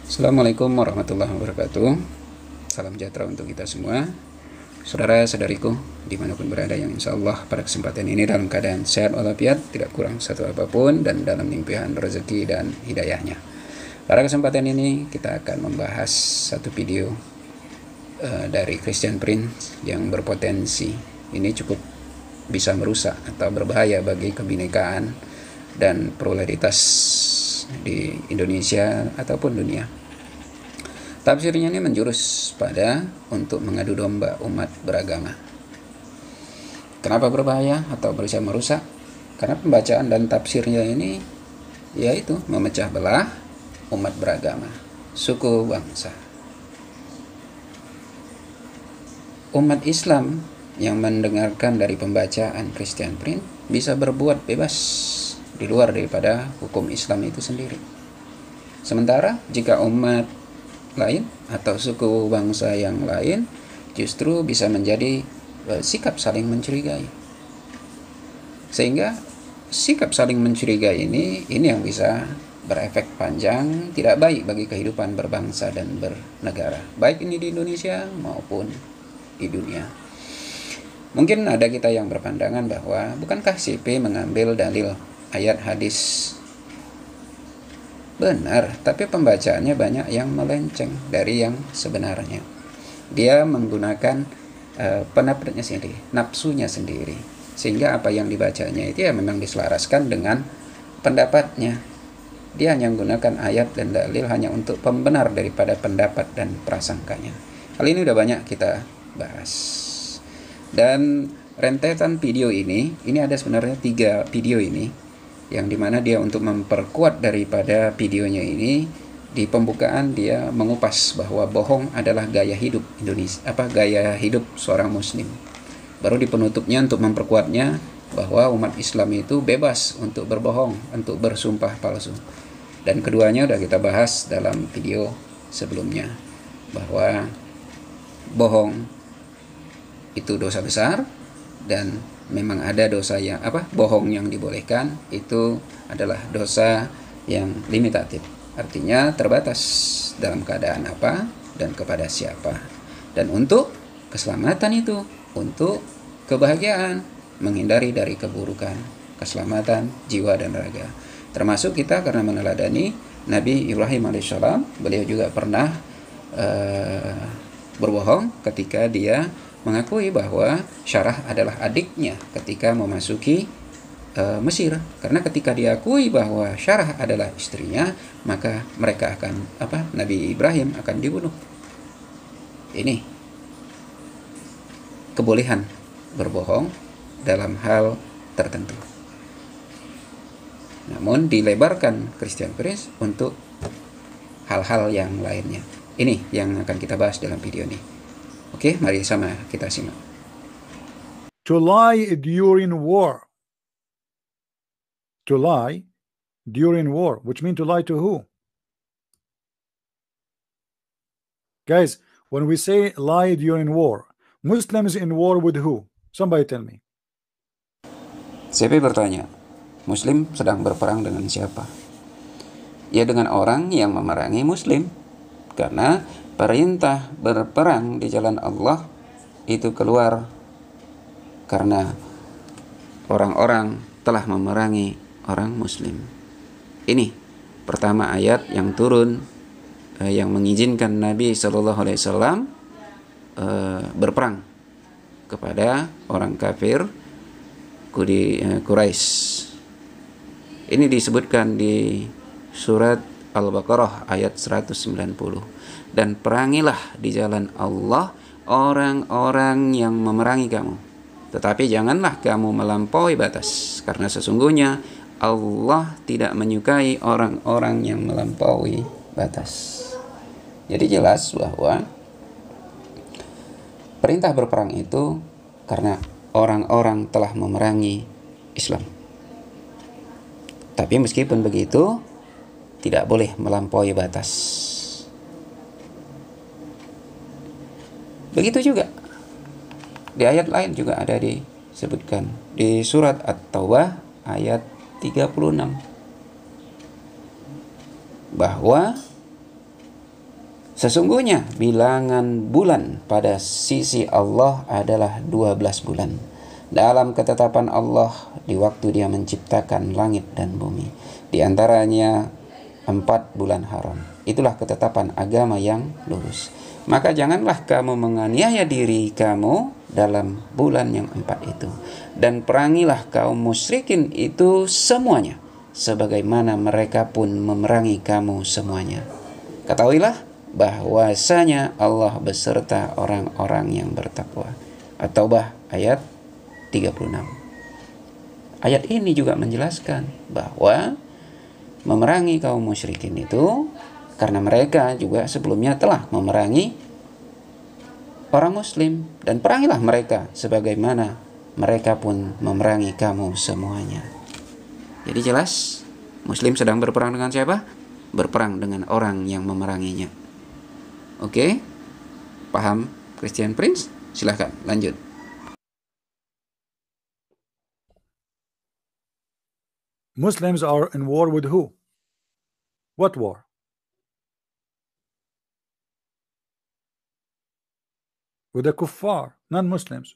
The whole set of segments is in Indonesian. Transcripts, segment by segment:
Assalamualaikum warahmatullahi wabarakatuh. Salam sejahtera untuk kita semua. Saudara-saudariku dimanapun berada, yang insya Allah pada kesempatan ini dalam keadaan sehat walafiat, tidak kurang satu apapun, dan dalam limpahan rezeki dan hidayahnya. Pada kesempatan ini kita akan membahas satu video dari Christian Prince yang berpotensi ini cukup bisa merusak atau berbahaya bagi kebinekaan dan pluralitas di Indonesia ataupun dunia. Tafsirnya ini menjurus pada untuk mengadu domba umat beragama. Kenapa berbahaya atau bisa merusak? Karena pembacaan dan tafsirnya ini yaitu memecah belah umat beragama, suku, bangsa. Umat Islam yang mendengarkan dari pembacaan Christian Prince bisa berbuat bebas di luar daripada hukum Islam itu sendiri. Sementara jika umat lain atau suku bangsa yang lain justru bisa menjadi sikap saling mencurigai. Sehingga sikap saling mencurigai ini yang bisa berefek panjang, tidak baik bagi kehidupan berbangsa dan bernegara, baik ini di Indonesia maupun di dunia. Mungkin ada kita yang berpandangan bahwa bukankah CP mengambil dalil ayat hadis? Benar, tapi pembacaannya banyak yang melenceng dari yang sebenarnya. Dia menggunakan pendapatnya sendiri, nafsunya sendiri, sehingga apa yang dibacanya itu ya memang diselaraskan dengan pendapatnya. Dia hanya menggunakan ayat dan dalil hanya untuk pembenar daripada pendapat dan prasangkanya. Hal ini udah banyak kita bahas. Dan rentetan video ini ada sebenarnya 3 video ini, yang dimana dia untuk memperkuat daripada videonya ini, di pembukaan dia mengupas bahwa bohong adalah gaya hidup Indonesia, gaya hidup seorang muslim. Baru di penutupnya untuk memperkuatnya bahwa umat Islam itu bebas untuk berbohong, untuk bersumpah palsu. Dan keduanya udah kita bahas dalam video sebelumnya, bahwa bohong itu dosa besar, dan memang ada dosa yang bohong yang dibolehkan itu adalah dosa yang limitatif, artinya terbatas dalam keadaan apa dan kepada siapa, dan untuk keselamatan itu, untuk kebahagiaan, menghindari dari keburukan, keselamatan jiwa dan raga. Termasuk kita karena meneladani Nabi Ibrahim alaihissalam, beliau juga pernah berbohong ketika dia mengakui bahwa Syarah adalah adiknya ketika memasuki Mesir. Karena ketika diakui bahwa Syarah adalah istrinya, maka mereka akan Nabi Ibrahim akan dibunuh. Ini kebolehan berbohong dalam hal tertentu. Namun dilebarkan Christian Prince untuk hal-hal yang lainnya. Ini yang akan kita bahas dalam video ini. Oke, mari sama kita simak. To lie during war. To lie during war, which means to lie to who? Guys, when we say lie during war, Muslims in war with who? Somebody tell me. CP bertanya, Muslim sedang berperang dengan siapa? Ya, dengan orang yang memerangi Muslim. Karena perintah berperang di jalan Allah itu keluar karena orang-orang telah memerangi orang Muslim. Ini pertama ayat yang turun yang mengizinkan Nabi SAW berperang kepada orang kafir Quraisy. Ini disebutkan di surat Al-Baqarah ayat 190. Dan perangilah di jalan Allah orang-orang yang memerangi kamu. Tetapi janganlah kamu melampaui batas, karena sesungguhnya Allah tidak menyukai orang-orang yang melampaui batas. Jadi jelas bahwa perintah berperang itu karena orang-orang telah memerangi Islam. Tapi meskipun begitu, tidak boleh melampaui batas. Begitu juga di ayat lain juga ada disebutkan di surat At-Taubah ayat 36 bahwa Sesungguhnya bilangan bulan pada sisi Allah adalah 12 bulan. Dalam ketetapan Allah di waktu Dia menciptakan langit dan bumi. Di antaranya 4 bulan haram. Itulah ketetapan agama yang lurus. Maka janganlah kamu menganiaya diri kamu dalam bulan yang 4 itu. Dan perangilah kaum musyrikin itu semuanya, sebagaimana mereka pun memerangi kamu semuanya. Ketahuilah bahwasanya Allah beserta orang-orang yang bertakwa. At-Taubah ayat 36. Ayat ini juga menjelaskan bahwa memerangi kaum musyrikin itu karena mereka juga sebelumnya telah memerangi orang muslim, dan perangilah mereka sebagaimana mereka pun memerangi kamu semuanya. Jadi jelas muslim sedang berperang dengan siapa? Berperang dengan orang yang memeranginya. Oke, paham Christian Prince? Silahkan lanjut. Muslims are in war with who? What war? With the kuffar, non-Muslims.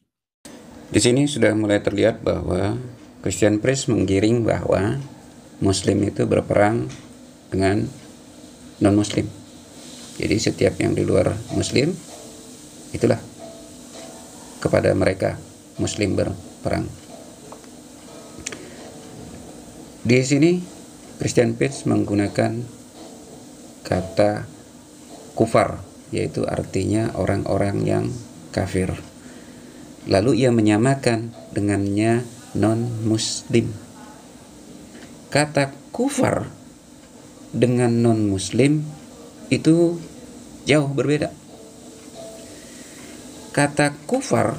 Di sini sudah mulai terlihat bahwa Christian Prince menggiring bahwa Muslim itu berperang dengan non-Muslim. Jadi setiap yang di luar Muslim, itulah kepada mereka Muslim berperang. Di sini Christian Prince menggunakan kata kufar, yaitu artinya orang-orang yang kafir. Lalu ia menyamakan dengannya non-Muslim. Kata kufar dengan non-Muslim itu jauh berbeda. Kata kufar,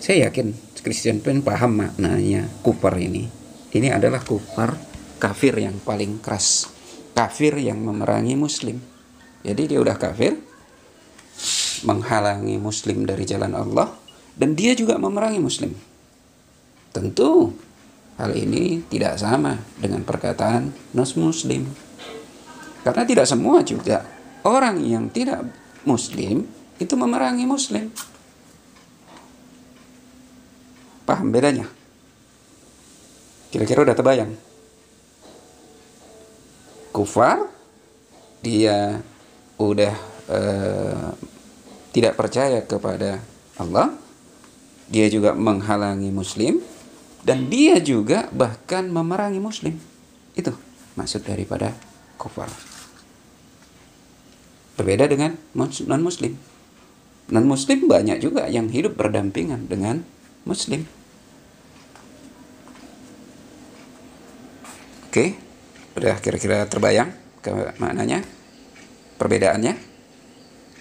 saya yakin Christian Prince paham maknanya kufar ini. Ini adalah kufar, kafir yang paling keras, kafir yang memerangi Muslim. Jadi dia udah kafir, menghalangi Muslim dari jalan Allah, dan dia juga memerangi Muslim. Tentu hal ini tidak sama dengan perkataan non-Muslim. Karena tidak semua juga orang yang tidak Muslim itu memerangi Muslim. Paham bedanya? Kira-kira udah terbayang? Kufar, dia udah tidak percaya kepada Allah, dia juga menghalangi Muslim, dan dia juga bahkan memerangi Muslim. Itu maksud daripada kufar. Berbeda dengan non-Muslim. Non-Muslim banyak juga yang hidup berdampingan dengan Muslim. Oke, udah kira-kira terbayang ke maknanya, perbedaannya?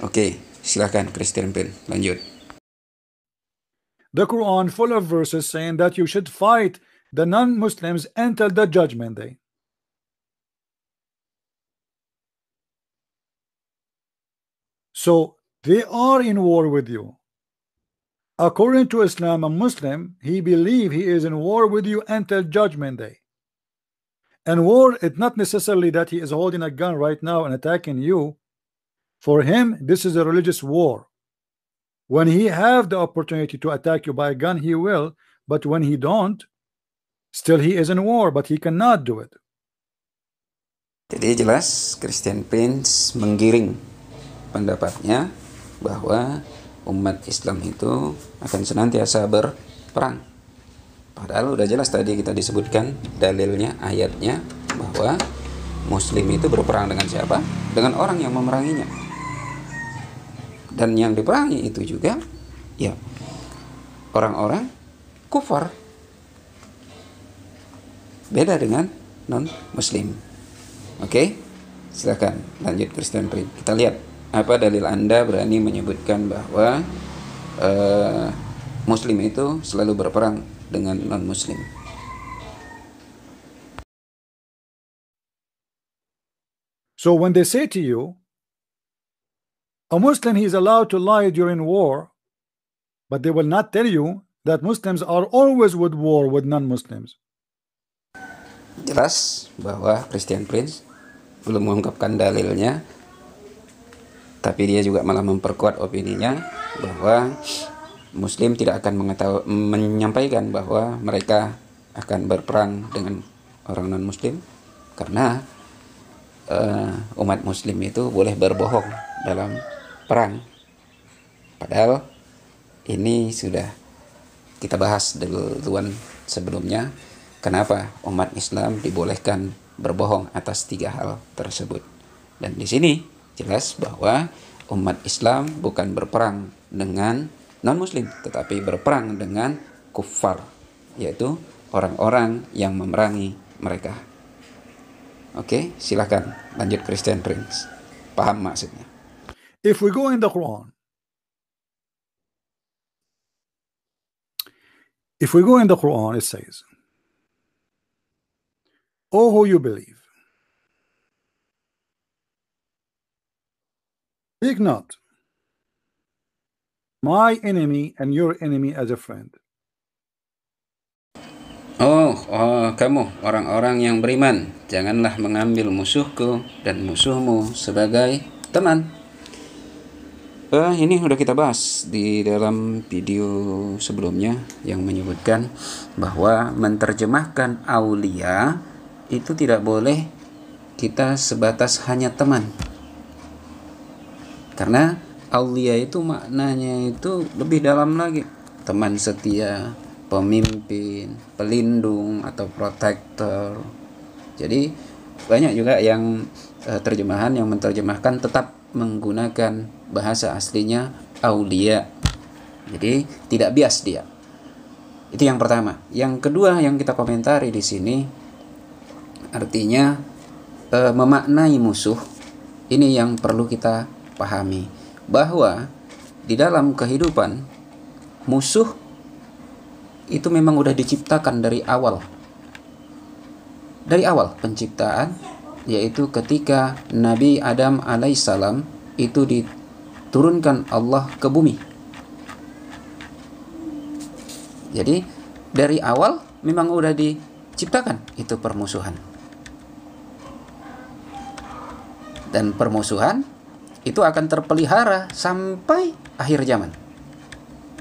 Oke, silakan Christian Prince, lanjut. The Quran full of verses saying that you should fight the non-Muslims until the judgment day. So they are in war with you. According to Islam, a Muslim, he believes he is in war with you until judgment day. And war, it's not necessarily that he is holding a gun right now and attacking you. For him, this is a religious war. When he have the opportunity to attack you by a gun, he will. But when he don't, still he is in war, but he cannot do it. Jadi jelas Christian Prince menggiring pendapatnya bahwa umat Islam itu akan senantiasa berperang. Padahal udah jelas tadi kita disebutkan dalilnya, ayatnya, bahwa Muslim itu berperang dengan siapa? Dengan orang yang memeranginya. Dan yang diperangi itu juga ya orang-orang kufar. Beda dengan non-Muslim. Oke, silakan lanjut Christian Prince. Kita lihat apa dalil Anda berani menyebutkan bahwa Muslim itu selalu berperang dengan non-Muslim. So when they say to you, a Muslim, he is allowed to lie during war, but they will not tell you that Muslims are always with war with non-Muslims. Jelas bahwa Christian Prince belum mengungkapkan dalilnya Tapi dia juga malah memperkuat opininya bahwa Muslim tidak akan menyampaikan bahwa mereka akan berperang dengan orang non-Muslim, karena umat Muslim itu boleh berbohong dalam perang. Padahal ini sudah kita bahas duluan sebelumnya, kenapa umat Islam dibolehkan berbohong atas 3 hal tersebut. Dan di sini jelas bahwa umat Islam bukan berperang dengan non-Muslim, tetapi berperang dengan kuffar, yaitu orang-orang yang memerangi mereka. Oke, silakan lanjut Christian Prince. Paham maksudnya? If we go in the Quran, it says, "O who you believe, take not my enemy and your enemy as a friend." Oh, kamu orang-orang yang beriman, janganlah mengambil musuhku dan musuhmu sebagai teman. Ini udah kita bahas di dalam video sebelumnya yang menyebutkan bahwa menerjemahkan aulia itu tidak boleh kita sebatas hanya teman. Karena aulia itu maknanya itu lebih dalam lagi. Teman setia, pemimpin, pelindung atau protektor. Jadi banyak juga yang terjemahan yang menerjemahkan tetap menggunakan bahasa aslinya aulia. Jadi tidak bias dia. Itu yang pertama. Yang kedua yang kita komentari di sini artinya memaknai musuh. Ini yang perlu kita pahami, bahwa di dalam kehidupan musuh itu memang udah diciptakan dari awal. Dari awal penciptaan, yaitu ketika Nabi Adam alaihissalam itu diturunkan Allah ke bumi. Jadi dari awal memang udah diciptakan itu permusuhan. Dan permusuhan itu akan terpelihara sampai akhir zaman.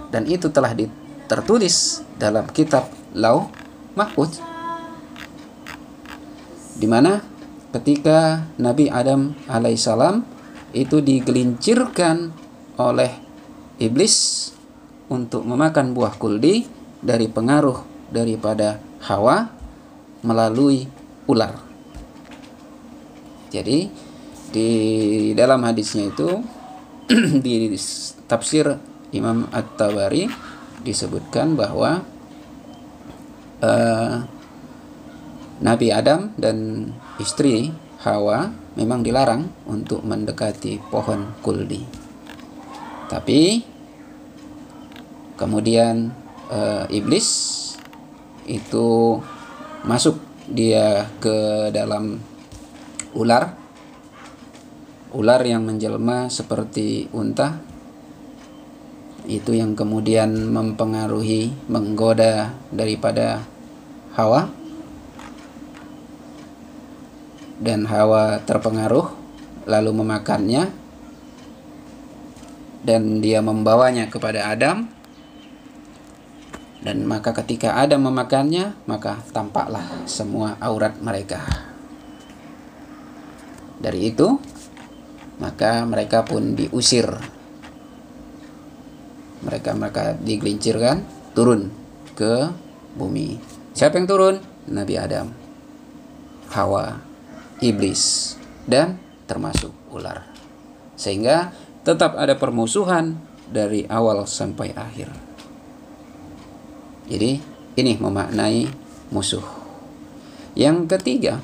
Dan itu telah tertulis dalam kitab Lauh Mahfuz, di mana ketika Nabi Adam alaihissalam itu digelincirkan oleh iblis untuk memakan buah kuldi dari pengaruh daripada Hawa melalui ular. Jadi di dalam hadisnya itu di tafsir Imam At-Tabari disebutkan bahwa Nabi Adam dan istri Hawa memang dilarang untuk mendekati pohon kuldi. Tapi kemudian iblis itu masuk dia ke dalam ular yang menjelma seperti unta, itu yang kemudian mempengaruhi, menggoda daripada Hawa, dan Hawa terpengaruh lalu memakannya, dan dia membawanya kepada Adam. Dan maka ketika Adam memakannya, maka tampaklah semua aurat mereka. Dari itu maka mereka pun diusir. Mereka digelincirkan turun ke bumi. Siapa yang turun? Nabi Adam, Hawa, iblis, dan termasuk ular. Sehingga tetap ada permusuhan dari awal sampai akhir. Jadi ini memaknai musuh. Yang ketiga,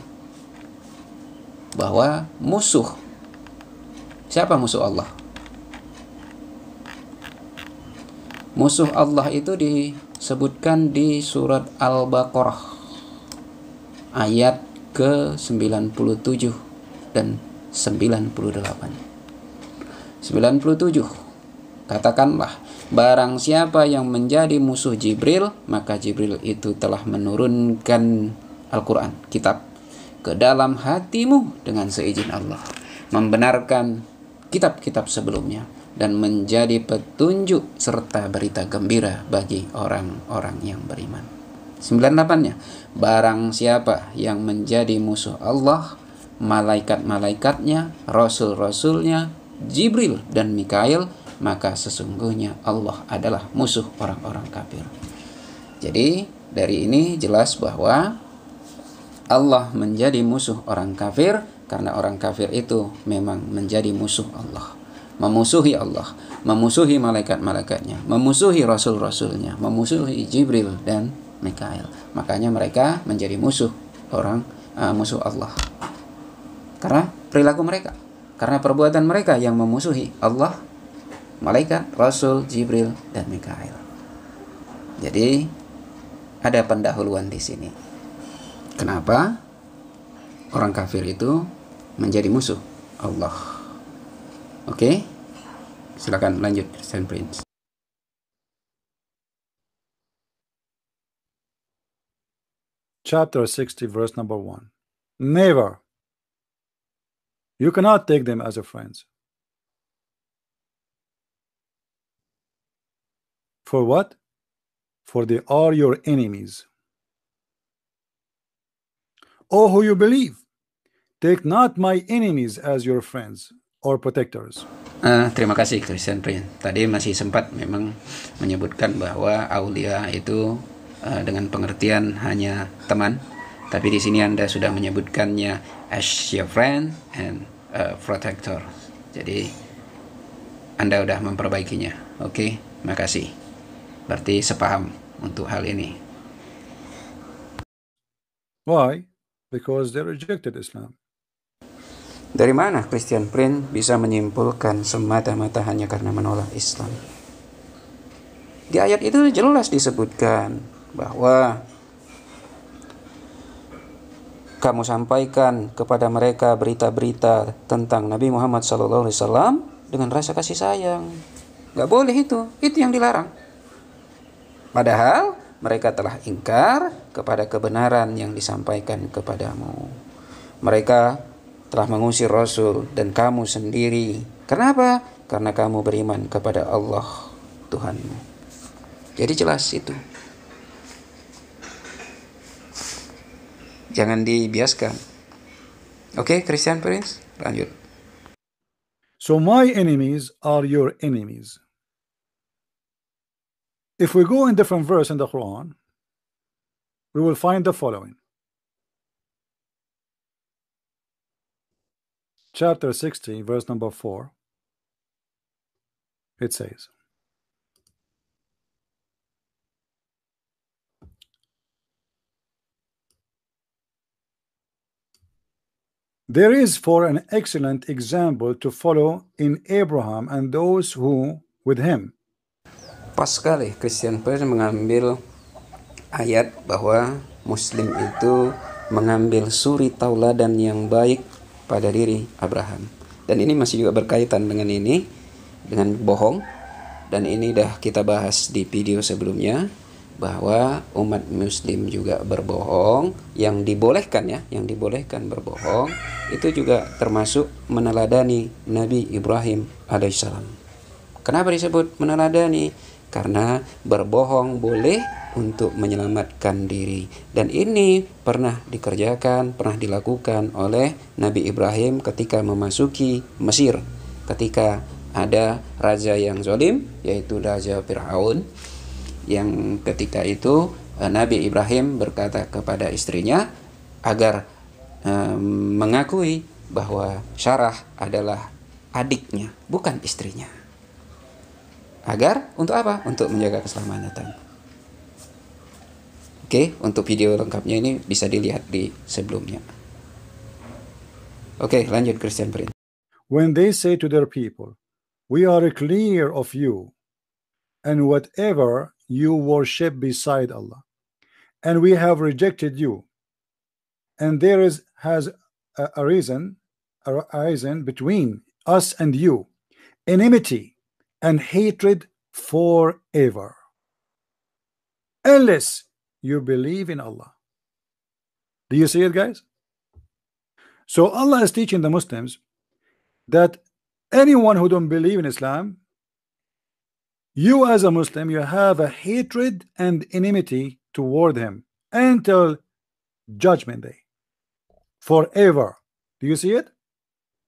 bahwa musuh, siapa musuh Allah? Musuh Allah itu disebutkan di surat Al-Baqarah ayat ke-97 dan 98. 97. Katakanlah, barang siapa yang menjadi musuh Jibril, maka Jibril itu telah menurunkan Al-Quran, kitab, ke dalam hatimu dengan seizin Allah, membenarkan kitab-kitab sebelumnya dan menjadi petunjuk serta berita gembira bagi orang-orang yang beriman. 98-nya, barang siapa yang menjadi musuh Allah, malaikat-malaikatnya, rasul-rasulnya, Jibril dan Mikail, maka sesungguhnya Allah adalah musuh orang-orang kafir. Jadi dari ini jelas bahwa Allah menjadi musuh orang kafir karena orang kafir itu memang menjadi musuh Allah, memusuhi Allah, memusuhi malaikat-malaikatnya, memusuhi rasul-rasulnya, memusuhi Jibril dan Mikail. Makanya mereka menjadi musuh musuh Allah karena perilaku mereka, karena perbuatan mereka yang memusuhi Allah, malaikat, rasul, Jibril dan Mikail. Jadi ada pendahuluan di sini. Kenapa orang kafir itu menjadi musuh Allah? Oke, silakan lanjut, Christian Prince. Chapter 60, verse number 1. Never. You cannot take them as a friends. For what? For they are your enemies. O who you believe, take not my enemies as your friends or protectors. Terima kasih Christian Prince. Tadi masih sempat memang menyebutkan bahwa aulia itu dengan pengertian hanya teman, tapi di sini Anda sudah menyebutkannya as your friend and protector. Jadi Anda sudah memperbaikinya. Oke, makasih. Berarti sepaham untuk hal ini. Why? Because they rejected Islam. Dari mana Christian Prince bisa menyimpulkan semata-mata hanya karena menolak Islam? Di ayat itu jelas disebutkan bahwa kamu sampaikan kepada mereka berita-berita tentang Nabi Muhammad SAW dengan rasa kasih sayang. Gak boleh itu yang dilarang. Padahal mereka telah ingkar kepada kebenaran yang disampaikan kepadamu. Mereka telah mengusir Rasul dan kamu sendiri. Kenapa? Karena kamu beriman kepada Allah Tuhanmu. Jadi jelas itu. Jangan dibiaskan. Oke, Christian Prince, lanjut. So my enemies are your enemies. If we go in different verse in the Quran, we will find the following. Chapter 60, verse number 4. It says, there is for an excellent example to follow in Abraham and those who with him. Pas sekali Christian Prince mengambil ayat bahwa Muslim itu mengambil suri tauladan yang baik pada diri Abraham. Dan ini masih juga berkaitan dengan ini, dengan bohong. Dan ini dah kita bahas di video sebelumnya, bahwa umat Muslim juga berbohong, yang dibolehkan berbohong, itu juga termasuk meneladani Nabi Ibrahim alaihissalam. Kenapa disebut meneladani? Karena berbohong boleh untuk menyelamatkan diri. Dan ini pernah dikerjakan, pernah dilakukan oleh Nabi Ibrahim ketika memasuki Mesir. Ketika ada raja yang zalim, yaitu Raja Fir'aun, yang ketika itu Nabi Ibrahim berkata kepada istrinya agar mengakui bahwa Sarah adalah adiknya, bukan istrinya. Agar untuk apa? Untuk menjaga keselamatan. Oke, untuk video lengkapnya ini bisa dilihat di sebelumnya. Oke, lanjut Christian Prince. When they say to their people, we are clear of you and whatever you worship beside Allah, and we have rejected you, and there has arisen between us and you enmity and hatred forever, unless you believe in Allah. Do you see it, guys? So Allah is teaching the Muslims that Anyone who don't believe in Islam, you as a Muslim, you have a hatred and enmity toward him until judgment day, forever. Do you see it?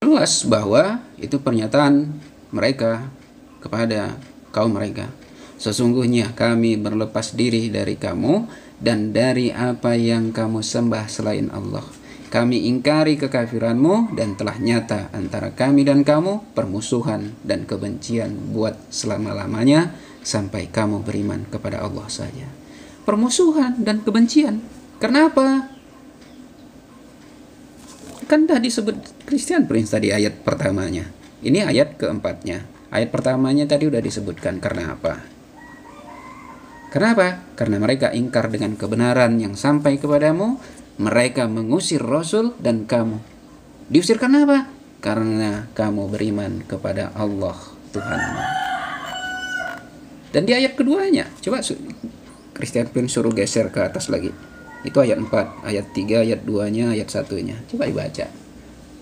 Jelas bahwa itu pernyataan mereka kepada kaum mereka. Sesungguhnya kami berlepas diri dari kamu dan dari apa yang kamu sembah selain Allah. Kami ingkari kekafiranmu dan telah nyata antara kami dan kamu permusuhan dan kebencian buat selama-lamanya sampai kamu beriman kepada Allah saja. Permusuhan dan kebencian. Kenapa? Kan dah disebut Christian Prince tadi ayat pertamanya. Ini ayat keempatnya. Ayat pertamanya tadi udah disebutkan. Karena apa? Kenapa? Karena mereka ingkar dengan kebenaran yang sampai kepadamu. Mereka mengusir Rasul dan kamu. Diusir karena apa? Karena kamu beriman kepada Allah Tuhanmu. Dan di ayat keduanya, coba Christian Prince suruh geser ke atas lagi. Itu ayat 4, ayat 3, ayat 2-nya, ayat 1-nya. Coba dibaca.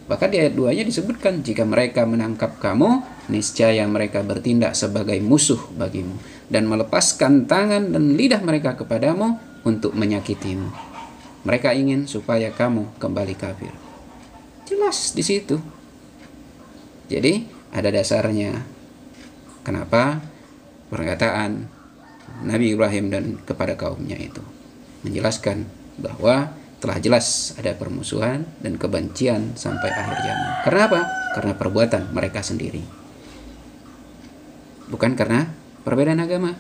Bahkan di ayat 2-nya disebutkan, jika mereka menangkap kamu, niscaya mereka bertindak sebagai musuh bagimu dan melepaskan tangan dan lidah mereka kepadamu untuk menyakitimu. Mereka ingin supaya kamu kembali kafir. Jelas di situ. Jadi ada dasarnya. Kenapa perkataan Nabi Ibrahim dan kepada kaumnya itu menjelaskan bahwa telah jelas ada permusuhan dan kebencian sampai akhir zaman. Karena apa? Karena perbuatan mereka sendiri. Bukan karena perbedaan agama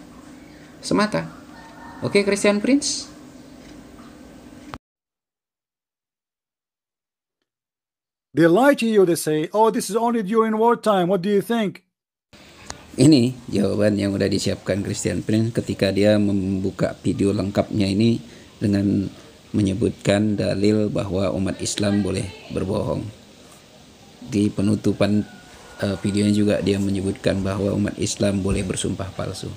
semata. Oke, Christian Prince? They lie to you. They say, oh, this is only during wartime. What do you think? Ini jawaban yang udah disiapkan Christian Prince ketika dia membuka video lengkapnya ini dengan menyebutkan dalil bahwa umat Islam boleh berbohong. Di penutupan videonya juga dia menyebutkan bahwa umat Islam boleh bersumpah palsu.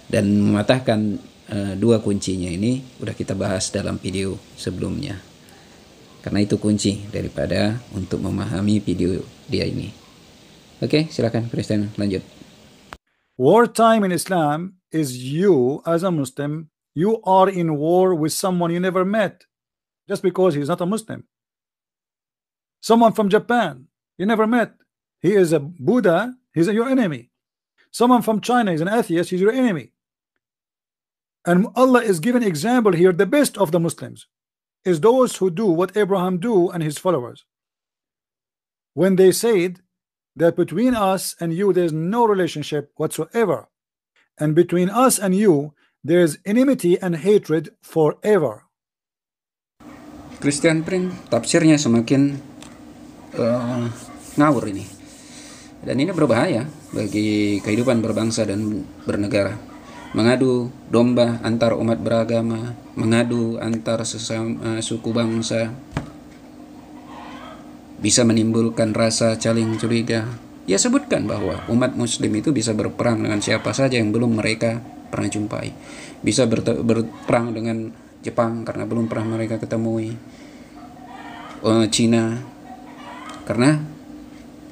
Dan mematahkan dua kuncinya ini udah kita bahas dalam video sebelumnya. Karena itu kunci daripada untuk memahami video dia ini. Oke, silakan Kristen lanjut. Wartime in Islam is you as a Muslim, you are in war with someone you never met just because he's not a Muslim. Someone from Japan you never met, he is a Buddha, he's your enemy. Someone from China is an atheist, he's your enemy. And Allah is giving example here, the best of the Muslims is those who do what Abraham do and his followers. When they said that between us and you there's no relationship whatsoever, and between us and you there's enmity and hatred forever. Christian Prince tafsirnya semakin ngawur ini, dan ini berbahaya bagi kehidupan berbangsa dan bernegara. Mengadu domba antar umat beragama, mengadu antar sesama suku bangsa, bisa menimbulkan rasa saling curiga. Ia sebutkan bahwa umat muslim itu bisa berperang dengan siapa saja yang belum mereka pernah jumpai. Bisa berperang dengan Jepang karena belum pernah mereka ketemui. Cina karena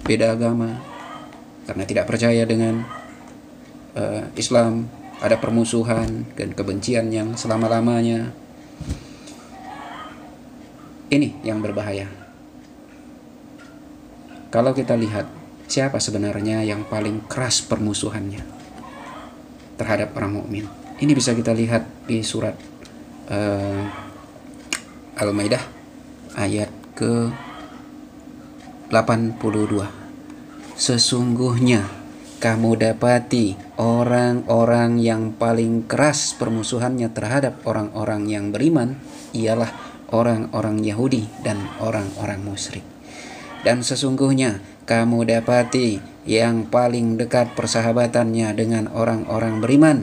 beda agama, karena tidak percaya dengan Islam. Ada permusuhan dan kebencian yang selama-lamanya. Ini yang berbahaya. Kalau kita lihat siapa sebenarnya yang paling keras permusuhannya terhadap orang mukmin, ini bisa kita lihat di surat Al-Maidah ayat ke 82. Sesungguhnya kamu dapati orang-orang yang paling keras permusuhannya terhadap orang-orang yang beriman ialah orang-orang Yahudi dan orang-orang musyrik. Dan sesungguhnya kamu dapati yang paling dekat persahabatannya dengan orang-orang beriman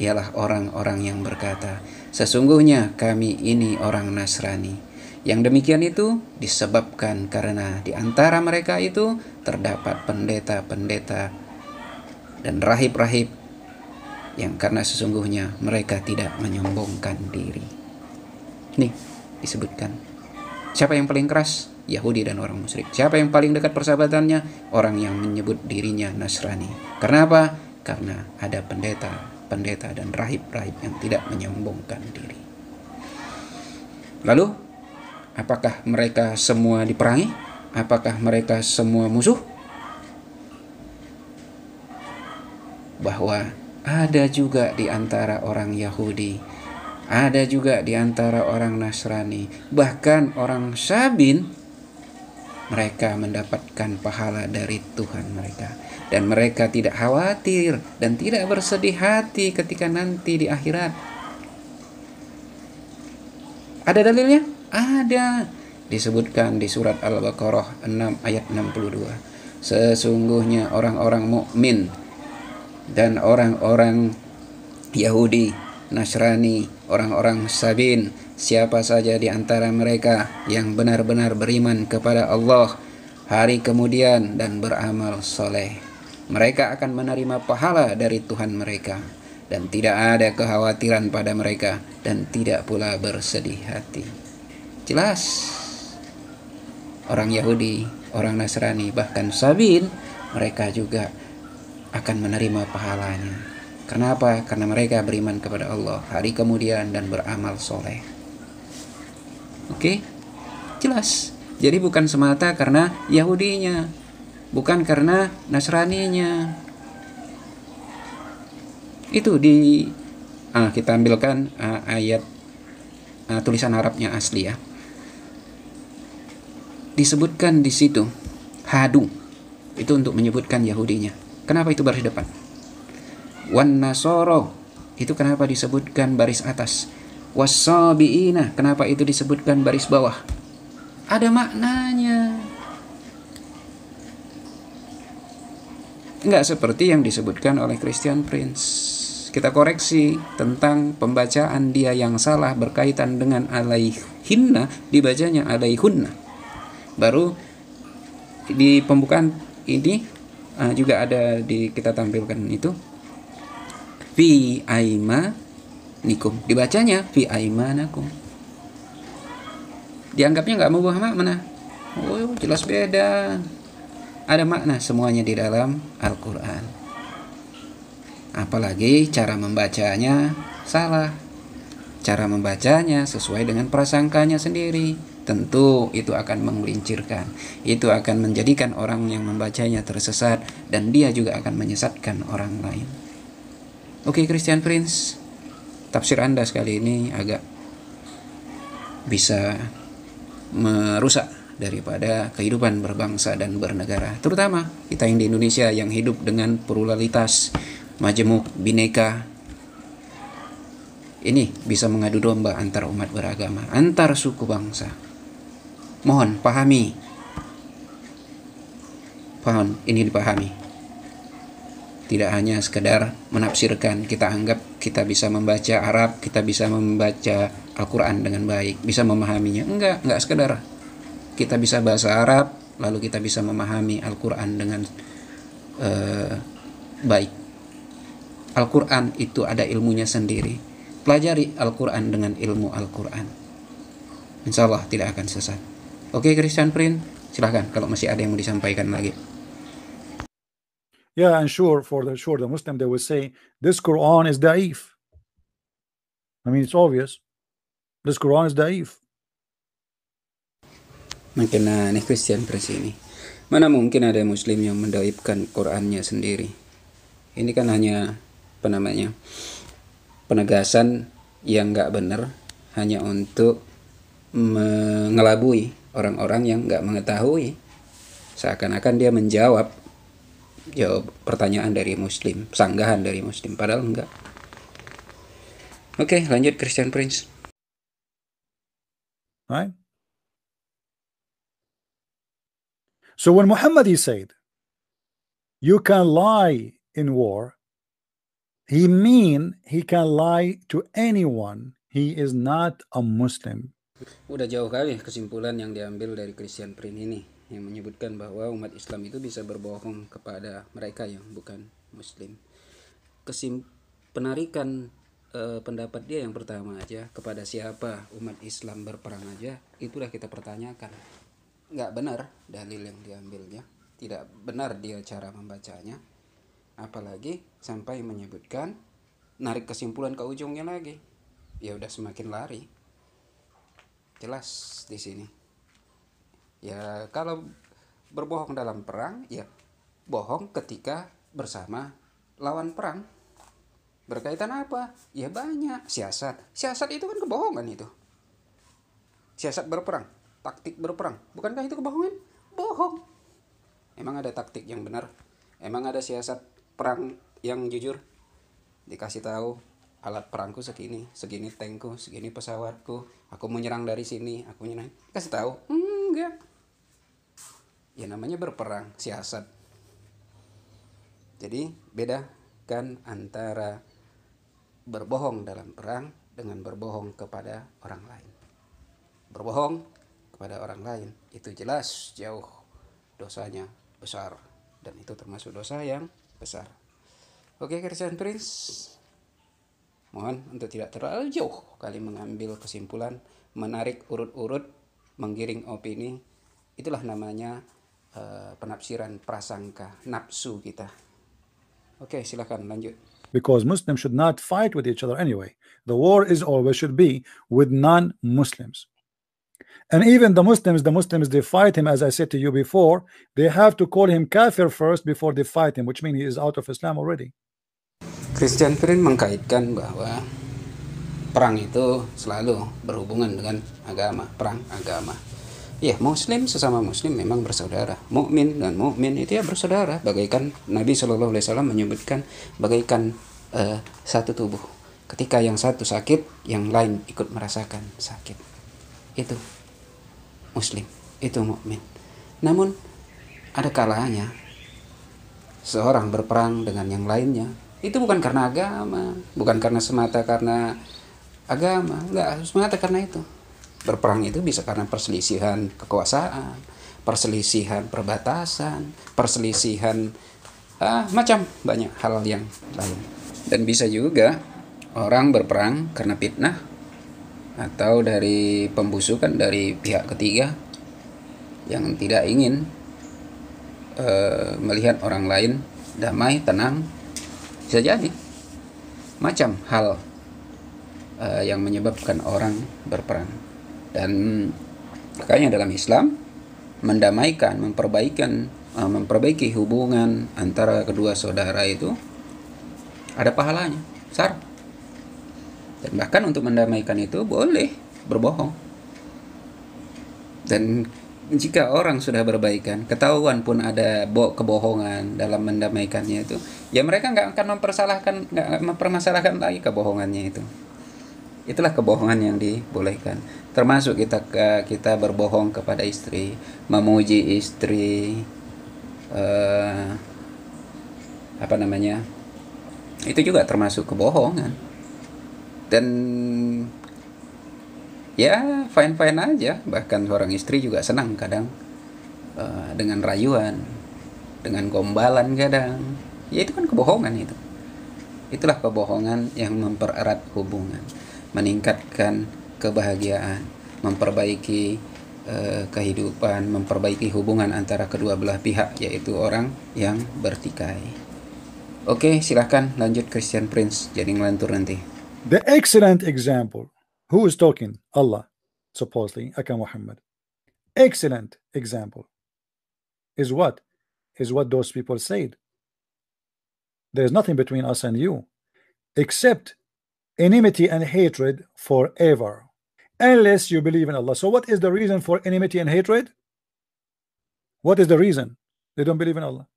ialah orang-orang yang berkata, sesungguhnya kami ini orang Nasrani. Yang demikian itu disebabkan karena di antara mereka itu terdapat pendeta-pendeta dan rahib-rahib yang karena sesungguhnya mereka tidak menyombongkan diri. Nih disebutkan siapa yang paling keras Yahudi dan orang musyrik. Siapa yang paling dekat persahabatannya? Orang yang menyebut dirinya Nasrani. Karena apa? Karena ada pendeta dan rahib-rahib yang tidak menyombongkan diri. Lalu, apakah mereka semua diperangi? Apakah mereka semua musuh? Bahwa ada juga di antara orang Yahudi, ada juga di antara orang Nasrani, bahkan orang Sabin, mereka mendapatkan pahala dari Tuhan mereka. Dan mereka tidak khawatir dan tidak bersedih hati ketika nanti di akhirat. Ada dalilnya? Ada. Disebutkan di surat Al-Baqarah 6 ayat 62. Sesungguhnya orang-orang mukmin dan orang-orang Yahudi, Nasrani, orang-orang Sabin, siapa saja di antara mereka yang benar-benar beriman kepada Allah hari kemudian dan beramal soleh, mereka akan menerima pahala dari Tuhan mereka, dan tidak ada kekhawatiran pada mereka, dan tidak pula bersedih hati. Jelas, orang Yahudi, orang Nasrani, bahkan Sabin, mereka juga akan menerima pahalanya. Kenapa? Karena mereka beriman kepada Allah hari kemudian dan beramal soleh. Oke? Jelas. Jadi bukan semata karena Yahudinya, bukan karena Nasraninya. Itu kita ambilkan ayat tulisan Arabnya asli ya. Disebutkan di situ hadu, itu untuk menyebutkan Yahudinya. Kenapa itu baris depan? Wan nasoro, itu kenapa disebutkan baris atas? Wasabiina, kenapa itu disebutkan baris bawah? Ada maknanya. Enggak seperti yang disebutkan oleh Christian Prince. Kita koreksi tentang pembacaan dia yang salah berkaitan dengan alaihinna, dibacanya alaihunna. Baru di pembukaan ini juga ada kita tampilkan itu fi aimanikum, dibacanya fi aimanakum. Dianggapnya nggak membawa makna. Oh, jelas beda. Ada makna semuanya di dalam Al-Quran. Apalagi cara membacanya salah. Cara membacanya sesuai dengan prasangkanya sendiri. Tentu itu akan menggelincirkan. Itu akan menjadikan orang yang membacanya tersesat, dan dia juga akan menyesatkan orang lain. Oke, Christian Prince, tafsir Anda sekali ini agak bisa merusak daripada kehidupan berbangsa dan bernegara, terutama kita yang di Indonesia yang hidup dengan pluralitas majemuk bineka. Ini bisa mengadu domba antar umat beragama, antar suku bangsa. Mohon ini dipahami. Tidak hanya sekedar menafsirkan, kita anggap kita bisa membaca Arab, kita bisa membaca Al-Quran dengan baik, bisa memahaminya. Enggak sekedar kita bisa bahasa Arab, lalu kita bisa memahami Al-Quran dengan baik. Al-Quran itu ada ilmunya sendiri. Pelajari Al-Quran dengan ilmu Al-Quran. Insya Allah tidak akan sesat. Oke, Christian Prince, silahkan kalau masih ada yang mau disampaikan lagi. Yeah, and sure, the Muslim, they will say this Quran is da'if. I mean, it's obvious. This Quran is da'if. Makin aneh Christian Prince ini. Mana mungkin ada Muslim yang mendaifkan Qurannya sendiri. Ini kan hanya penegasan yang nggak benar, hanya untuk mengelabui orang-orang yang nggak mengetahui. Seakan-akan dia menjawab pertanyaan dari Muslim, sanggahan dari Muslim, padahal enggak. Oke, lanjut Christian Prince. Right? So when Muhammad he said, you can lie in war, he mean he can lie to anyone. He is not a Muslim. Udah jauh kali kesimpulan yang diambil dari Christian Prince ini, yang menyebutkan bahwa umat Islam itu bisa berbohong kepada mereka yang bukan Muslim. Penarikan pendapat dia yang pertama aja, kepada siapa umat Islam berperang aja, itulah kita pertanyakan. nggak benar dalil yang diambilnya, tidak benar dia cara membacanya, apalagi sampai menyebutkan narik kesimpulan ke ujungnya lagi, ya udah semakin lari. Jelas di sini. Ya kalau berbohong dalam perang, ya bohong ketika bersama lawan perang. Berkaitan apa? Ya banyak. Siasat itu kan kebohongan itu. Siasat berperang, taktik berperang, bukankah itu kebohongan? Bohong. Emang ada taktik yang benar? Emang ada siasat perang yang jujur? Dikasih tahu alat perangku segini tankku, segini pesawatku, aku menyerang dari sini, aku menyerang. Kasih tahu? Enggak. Ya namanya berperang, siasat. Jadi bedakan antara berbohong dalam perang dengan berbohong kepada orang lain. Berbohong kepada orang lain itu jelas jauh dosanya besar, dan itu termasuk dosa yang besar. Oke, Christian Prince, mohon untuk tidak terlalu jauh kali mengambil kesimpulan, menarik urut-urut, menggiring opini. Itulah namanya penafsiran prasangka nafsu kita. Oke, silakan lanjut. Because Muslims should not fight with each other anyway. The war is always should be with non-Muslims. And even the Muslims they fight him, as I said to you before, they have to call him kafir first before they fight him, which means he is out of Islam already. Christian Prince mengkaitkan bahwa perang itu selalu berhubungan dengan agama, perang agama. Ya, muslim sesama muslim memang bersaudara. Mukmin dan mukmin itu ya bersaudara, bagaikan Nabi Shallallahu Alaihi Wasallam menyebutkan bagaikan satu tubuh. Ketika yang satu sakit, yang lain ikut merasakan sakit. Itu muslim, itu mukmin. Namun ada kalanya seorang berperang dengan yang lainnya. Itu bukan karena agama, bukan karena semata karena agama, enggak semata karena itu. Berperang itu bisa karena perselisihan kekuasaan, perselisihan perbatasan, perselisihan macam banyak hal yang lain. Dan bisa juga orang berperang karena fitnah atau dari pembusukan dari pihak ketiga yang tidak ingin melihat orang lain damai, tenang. Bisa jadi macam hal yang menyebabkan orang berperang. Dan makanya dalam Islam mendamaikan, memperbaiki hubungan antara kedua saudara itu ada pahalanya besar. Dan bahkan untuk mendamaikan itu boleh berbohong. Dan jika orang sudah berbaikan, ketahuan pun ada kebohongan dalam mendamaikannya itu, ya mereka nggak akan mempermasalahkan lagi kebohongannya itu. Itulah kebohongan yang dibolehkan. Termasuk kita berbohong kepada istri, memuji istri, itu juga termasuk kebohongan. Dan ya fine aja. Bahkan seorang istri juga senang kadang dengan rayuan, dengan gombalan kadang. Ya itu kan kebohongan itu. Itulah kebohongan yang mempererat hubungan, meningkatkan kebahagiaan, memperbaiki kehidupan, memperbaiki hubungan antara kedua belah pihak, yaitu orang yang bertikai. Oke, silahkan lanjut Christian Prince, jadi ngelantur nanti. The excellent example, who is talking? Allah, supposedly, aka Muhammad. Excellent example is what? Is what those people said. There is nothing between us and you except enmity and hatred forever, unless you believe in Allah. So what is the reason for enmity and hatred? What is the reason? They don't believe in Allah.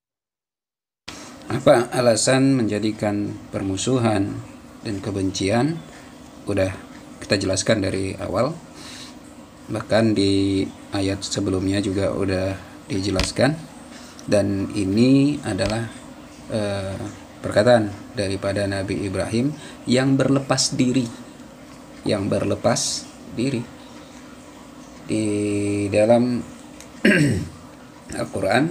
Apa alasan menjadikan permusuhan dan kebencian? Udah kita jelaskan dari awal, bahkan di ayat sebelumnya juga udah dijelaskan. Dan ini adalah perkataan daripada Nabi Ibrahim yang berlepas diri, di dalam Al-Quran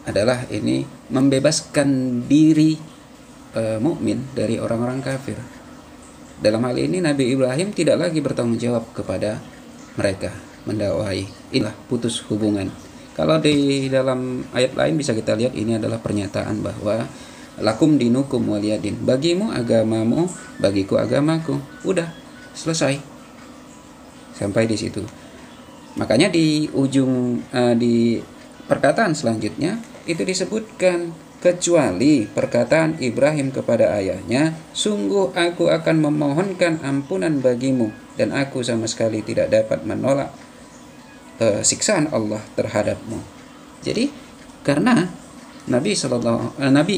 adalah ini membebaskan diri mukmin dari orang-orang kafir. Dalam hal ini Nabi Ibrahim tidak lagi bertanggung jawab kepada mereka, mendakwai. Inilah putus hubungan. Kalau di dalam ayat lain bisa kita lihat ini adalah pernyataan bahwa lakum dinukum waliyadin, bagimu agamamu, bagiku agamaku. Udah, selesai. Sampai di situ. Makanya di ujung di perkataan selanjutnya itu disebutkan, kecuali perkataan Ibrahim kepada ayahnya, sungguh aku akan memohonkan ampunan bagimu dan aku sama sekali tidak dapat menolak siksaan Allah terhadapmu. Jadi karena Nabi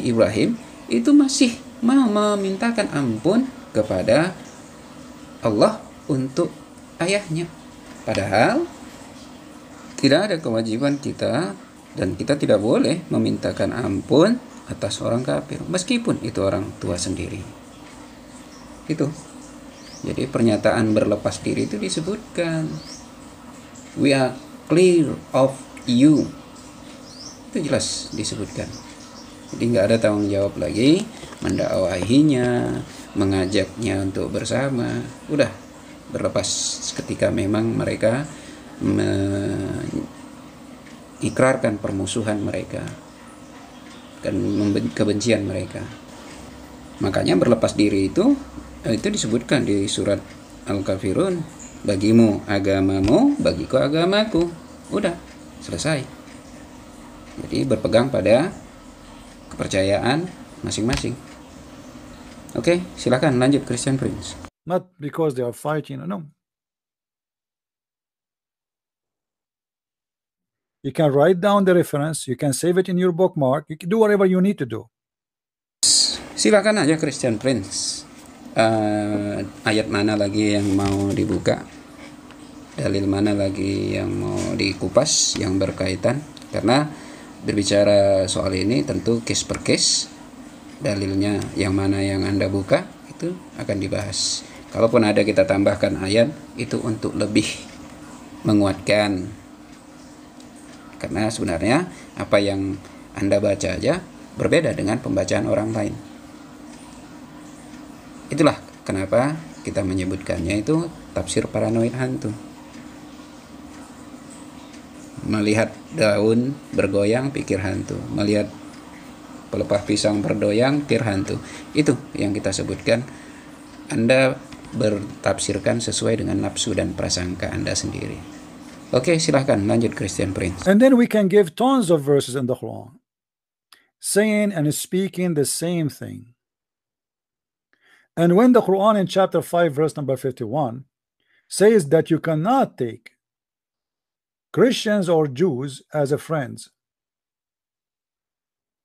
Ibrahim itu masih mau memintakan ampun kepada Allah untuk ayahnya, padahal tidak ada kewajiban kita dan kita tidak boleh memintakan ampun atas orang kafir meskipun itu orang tua sendiri. Itu. Jadi pernyataan berlepas diri itu disebutkan, we are clear of you. Itu jelas disebutkan. Jadi nggak ada tanggung jawab lagi mendakwahinya, mengajaknya untuk bersama. Udah berlepas ketika memang mereka mengikrarkan permusuhan mereka dan kebencian mereka. Makanya berlepas diri itu disebutkan di surat Al-Kafirun, bagimu agamamu, bagiku agamaku. Udah, selesai. Jadi berpegang pada kepercayaan masing-masing. Oke, silakan lanjut Christian Prince. Not because they are fighting, no. You can write down the reference, you can save it in your bookmark, you can do whatever you need to do. Silakan aja Christian Prince. Ayat mana lagi yang mau dibuka? Dalil mana lagi yang mau dikupas yang berkaitan? Karena berbicara soal ini tentu case per case. Dalilnya yang mana yang Anda buka itu akan dibahas. Kalaupun ada kita tambahkan ayat itu untuk lebih menguatkan. Karena sebenarnya apa yang Anda baca aja berbeda dengan pembacaan orang lain. Itulah kenapa kita menyebutkannya itu tafsir paranoid hantu. Melihat daun bergoyang pikir hantu, melihat pelepah pisang berdoyang pikir hantu. Itu yang kita sebutkan. Anda bertafsirkan sesuai dengan nafsu dan prasangka Anda sendiri. Oke, silahkan lanjut Christian Prince. And then we can give tons of verses in the Quran saying and speaking the same thing. And when the Quran in chapter 5 verse number 51 says that you cannot take Christians or Jews as a friends,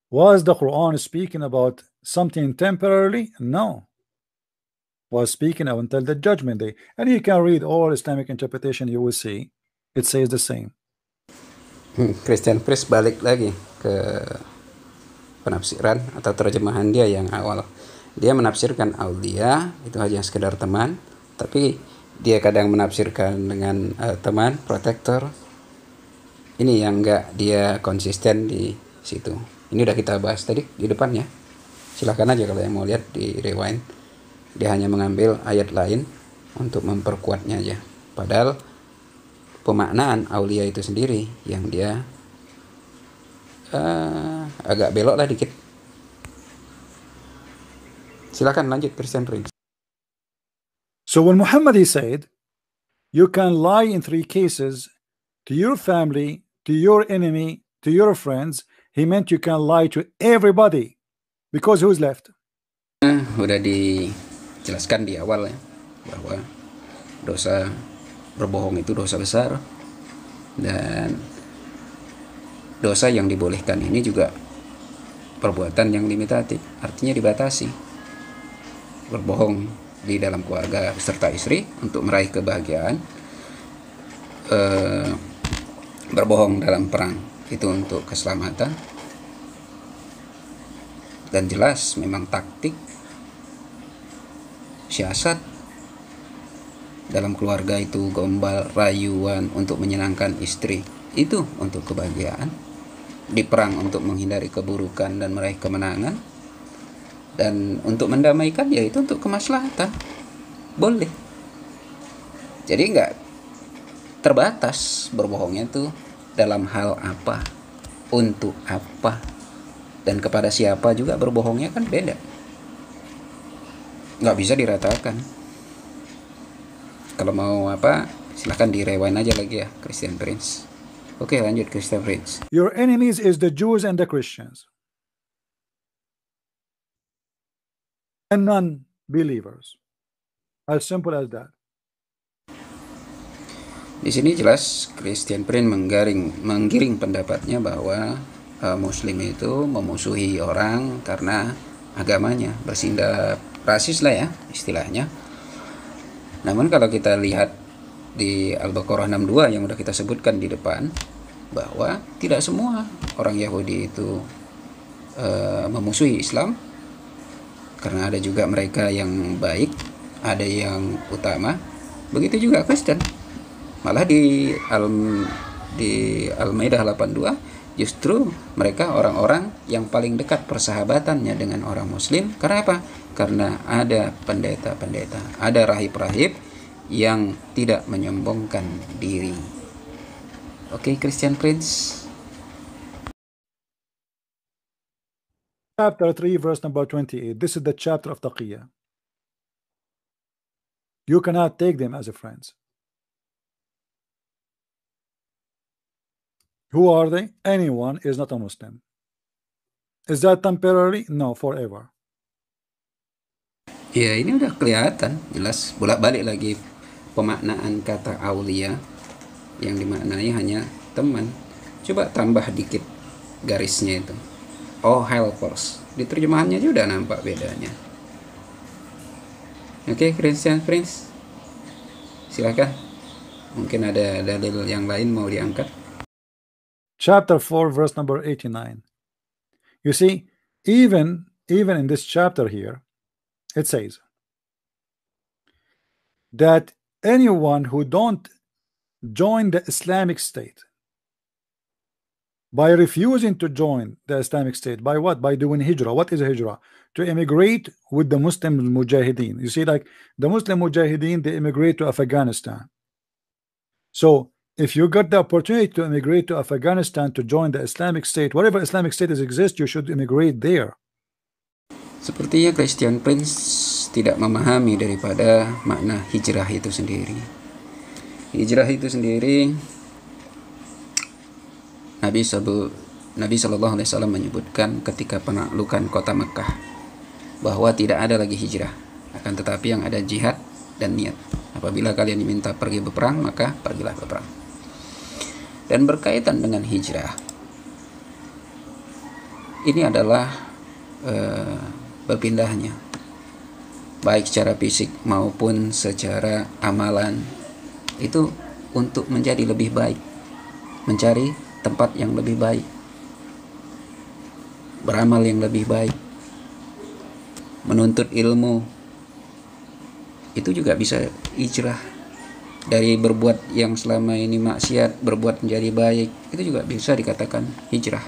was the Quran speaking about something temporarily? No. Was speaking of until the judgment day. And you can read all Islamic interpretation, you will see it says the same. Christian Prince balik lagi ke penafsiran atau terjemahan dia yang awal. Dia menafsirkan aulia itu hanya sekedar teman, tapi dia kadang menafsirkan dengan teman, protektor. Ini yang enggak dia konsisten di situ. Ini udah kita bahas tadi di depannya. Silahkan aja kalau yang mau lihat di rewind. Dia hanya mengambil ayat lain untuk memperkuatnya aja. Padahal pemaknaan aulia itu sendiri yang dia agak belok lah dikit. Silakan lanjut Christian Prince. So when Muhammad he said, you can lie in 3 cases to your family, to your enemy, to your friends, he meant you can lie to everybody because who's left? Udah dijelaskan di awal ya bahwa dosa berbohong itu dosa besar dan dosa yang dibolehkan ini juga perbuatan yang limitatif, artinya dibatasi. Berbohong di dalam keluarga beserta istri untuk meraih kebahagiaan, berbohong dalam perang itu untuk keselamatan, dan jelas memang taktik siasat dalam keluarga itu gombal rayuan untuk menyenangkan istri itu untuk kebahagiaan, di perang untuk menghindari keburukan dan meraih kemenangan, dan untuk mendamaikan yaitu untuk kemaslahatan. Boleh. Jadi enggak terbatas berbohongnya itu dalam hal apa, untuk apa, dan kepada siapa juga berbohongnya kan beda, nggak bisa diratakan. Kalau mau apa, silahkan di rewind aja lagi ya, Christian Prince. Oke, lanjut Christian Prince. Your enemies is the Jews and the Christians and non-believers. As simple as that. Di sini jelas Christian Prince menggiring pendapatnya bahwa Muslim itu memusuhi orang karena agamanya, bersindak rasis lah ya istilahnya. Namun kalau kita lihat di Al-Baqarah 62 yang udah kita sebutkan di depan, bahwa tidak semua orang Yahudi itu memusuhi Islam, karena ada juga mereka yang baik, ada yang utama. Begitu juga Kristen. Malah di Al-Maidah 82 justru mereka orang-orang yang paling dekat persahabatannya dengan orang Muslim. Karena apa? Karena ada pendeta-pendeta, ada rahib-rahib yang tidak menyombongkan diri. Oke, Christian Prince. Chapter 3, verse number 28. This is the chapter of Taqiyya. You cannot take them as a friends. Who are they? Anyone is not a Muslim. Is that temporary? No, forever. Ya, ini udah kelihatan jelas bolak-balik lagi pemaknaan kata aulia yang dimaknai hanya teman. Coba tambah dikit garisnya itu. Oh, helpers. Di terjemahannya juga udah nampak bedanya. Oke, Christian Prince. Silakan. Mungkin ada dalil yang lain mau diangkat. Chapter 4, verse number 89. You see, even in this chapter here, it says that anyone who don't join the Islamic State, by refusing to join the Islamic State, by what? By doing hijrah. What is a hijrah? To immigrate with the Muslim mujahideen. You see, like the Muslim mujahideen, they immigrate to Afghanistan. So if you got the opportunity to immigrate to Afghanistan to join the Islamic State, whatever Islamic State exists, you should immigrate there. Sepertinya Christian Prince tidak memahami daripada makna hijrah itu sendiri. Hijrah itu sendiri, Nabi Shallallahu Alaihi Wasallam menyebutkan ketika penaklukan kota Mekah bahwa tidak ada lagi hijrah, akan tetapi yang ada jihad dan niat. Apabila kalian diminta pergi berperang, maka pergilah berperang. Dan berkaitan dengan hijrah, ini adalah berpindahnya, baik secara fisik maupun secara amalan, itu untuk menjadi lebih baik, mencari tempat yang lebih baik, beramal yang lebih baik, menuntut ilmu. Itu juga bisa hijrah. Dari berbuat yang selama ini maksiat, berbuat menjadi baik, itu juga bisa dikatakan hijrah.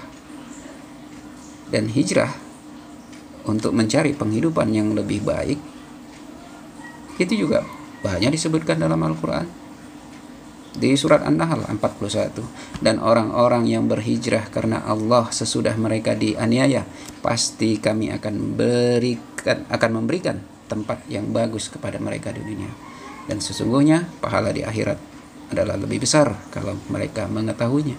Dan hijrah untuk mencari penghidupan yang lebih baik, itu juga banyak disebutkan dalam Al-Quran. Di surat An-Nahl 41, dan orang-orang yang berhijrah karena Allah sesudah mereka dianiaya, pasti kami akan memberikan tempat yang bagus kepada mereka di dunia, dan sesungguhnya pahala di akhirat adalah lebih besar kalau mereka mengetahuinya.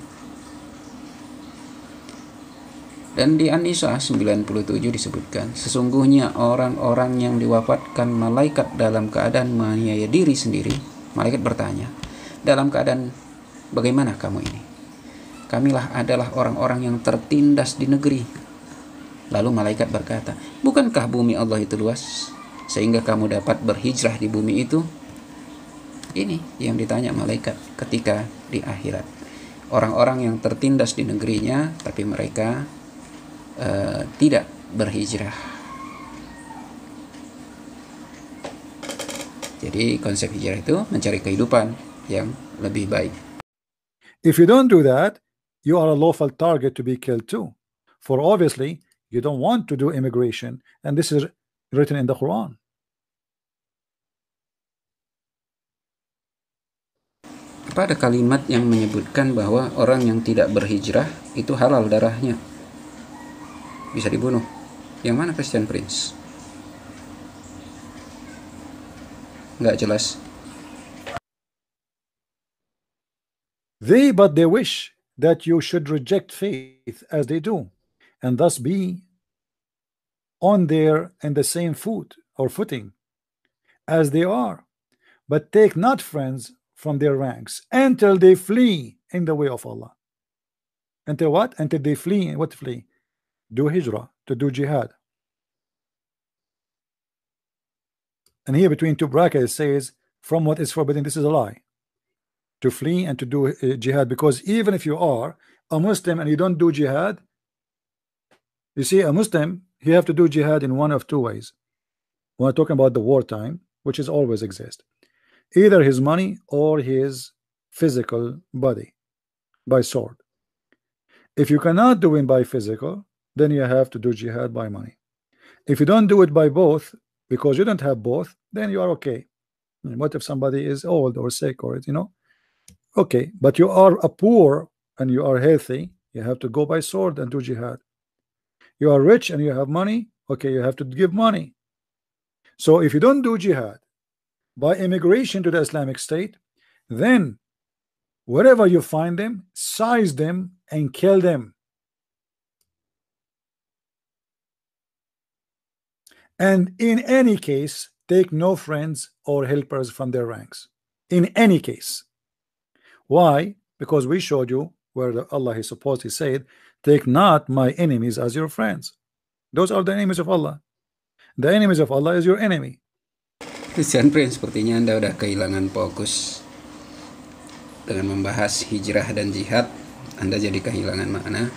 Dan di An-Nisa 97 disebutkan, sesungguhnya orang-orang yang diwafatkan malaikat dalam keadaan menganiaya diri sendiri, malaikat bertanya, dalam keadaan bagaimana kamu ini? Kamilah adalah orang-orang yang tertindas di negeri. Lalu malaikat berkata, bukankah bumi Allah itu luas sehingga kamu dapat berhijrah di bumi itu? Ini yang ditanya malaikat ketika di akhirat. Orang-orang yang tertindas di negerinya, tapi mereka tidak berhijrah. Jadi konsep hijrah itu mencari kehidupan yang lebih baik. If you don't do that, you are a lawful target to be killed too. For obviously, you don't want to do immigration, and this is written in the Quran. Apa ada kalimat yang menyebutkan bahwa orang yang tidak berhijrah itu halal darahnya, bisa dibunuh? Yang mana Christian Prince? Nggak jelas. But they wish that you should reject faith as they do, and thus be on there in the same foot or footing as they are, but take not friends from their ranks until they flee in the way of Allah. Until what? Until they flee. What flee? Do hijrah, to do jihad. And here between two brackets says from what is forbidden. This is a lie. To flee and to do jihad, because even if you are a Muslim and you don't do jihad, you see, a Muslim, you have to do jihad in one of two ways. We're talking about the wartime, which is always exist, either his money or his physical body by sword. If you cannot do it by physical, then you have to do jihad by money. If you don't do it by both, because you don't have both, then you are okay. And what if somebody is old or sick, or okay, but you are a poor and you are healthy, you have to go by sword and do jihad. You are rich and you have money, okay, you have to give money. So if you don't do jihad by immigration to the Islamic State, then wherever you find them, seize them and kill them. And in any case, take no friends or helpers from their ranks. In any case. Why? Because we showed you where Allah is supposed to say, take not my enemies as your friends. Those are the enemies of Allah. The enemies of Allah is your enemy. Christian Prince, sepertinya Anda udah kehilangan fokus dengan membahas hijrah dan jihad. Anda jadi kehilangan makna.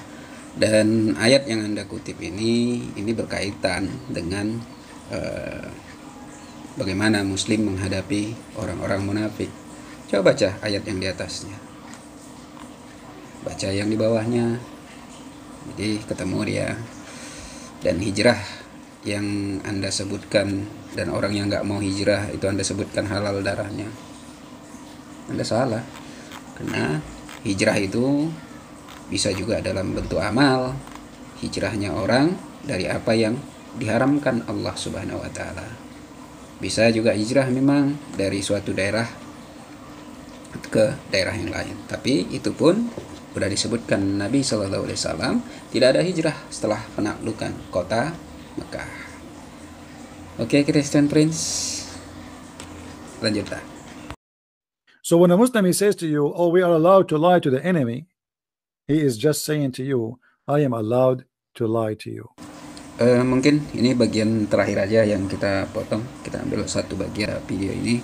Dan ayat yang Anda kutip ini berkaitan dengan bagaimana Muslim menghadapi orang-orang munafik. Coba baca ayat yang di atasnya, baca yang di bawahnya, jadi ketemu dia. Dan hijrah yang Anda sebutkan dan orang yang nggak mau hijrah itu Anda sebutkan halal darahnya, Anda salah. Karena hijrah itu bisa juga dalam bentuk amal, hijrahnya orang dari apa yang diharamkan Allah Subhanahu wa Ta'ala. Bisa juga hijrah memang dari suatu daerah ke daerah yang lain, tapi itu pun sudah disebutkan Nabi Shallallahu Alaihi Wasallam tidak ada hijrah setelah penaklukan kota Mekah. Oke, Christian Prince, lanjutlah. So when a Muslim he says to you, oh, we are allowed to lie to the enemy, he is just saying to you, I am allowed to lie to you. Mungkin ini bagian terakhir aja yang kita potong. Kita ambil satu bagian video ini.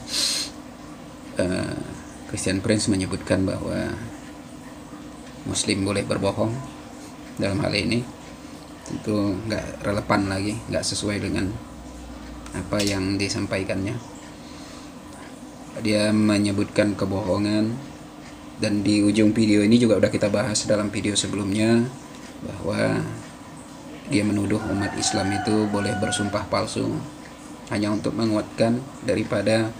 Christian Prince menyebutkan bahwa Muslim boleh berbohong dalam hal ini. Tentu nggak relevan lagi, nggak sesuai dengan apa yang disampaikannya. Dia menyebutkan kebohongan, dan di ujung video ini juga udah kita bahas dalam video sebelumnya bahwa dia menuduh umat Islam itu boleh bersumpah palsu hanya untuk menguatkan daripada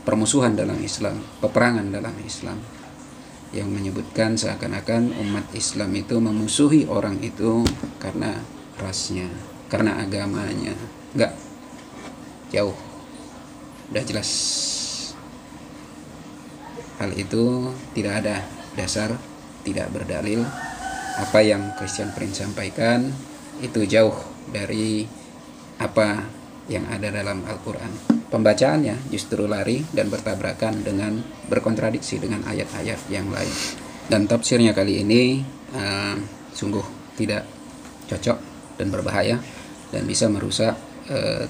permusuhan dalam Islam, peperangan dalam Islam, yang menyebutkan seakan-akan umat Islam itu memusuhi orang itu karena rasnya, karena agamanya. Enggak, jauh, udah jelas hal itu tidak ada dasar, tidak berdalil. Apa yang Christian Prince sampaikan itu jauh dari apa yang ada dalam Al-Quran. Pembacaannya justru lari dan bertabrakan dengan, berkontradiksi dengan ayat-ayat yang lain. Dan tafsirnya kali ini sungguh tidak cocok dan berbahaya, dan bisa merusak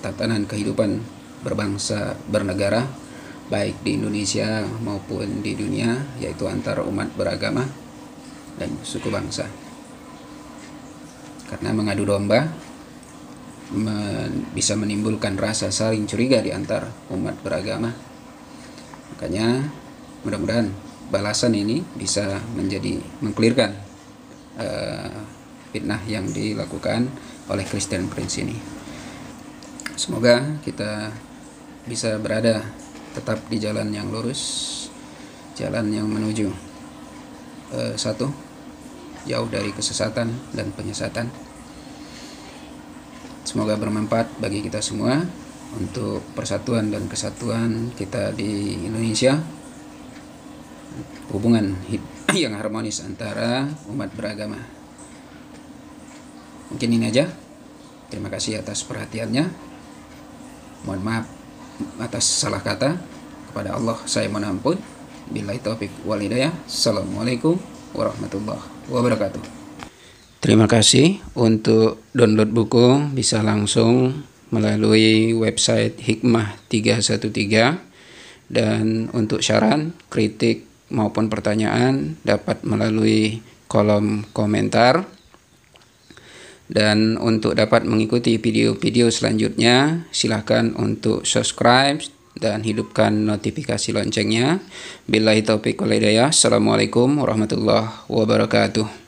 tatanan kehidupan berbangsa bernegara, baik di Indonesia maupun di dunia, yaitu antar umat beragama dan suku bangsa. Karena mengadu domba bisa menimbulkan rasa saling curiga di antar umat beragama. Makanya mudah-mudahan balasan ini bisa menjadi mengklirkan fitnah yang dilakukan oleh Christian Prince ini. Semoga kita bisa berada tetap di jalan yang lurus jalan yang menuju satu, jauh dari kesesatan dan penyesatan. Semoga bermanfaat bagi kita semua untuk persatuan dan kesatuan kita di Indonesia, hubungan yang harmonis antara umat beragama. Mungkin ini aja. Terima kasih atas perhatiannya. Mohon maaf atas salah kata. Kepada Allah saya mohon ampun. Billahi taufik wal hidayah. Assalamualaikum warahmatullahi wabarakatuh. Terima kasih. Untuk download buku bisa langsung melalui website Hikmah 313, dan untuk saran, kritik maupun pertanyaan dapat melalui kolom komentar. Dan untuk dapat mengikuti video-video selanjutnya, silakan untuk subscribe dan hidupkan notifikasi loncengnya. Billahi taufiq wal hidayah. Assalamualaikum warahmatullahi wabarakatuh.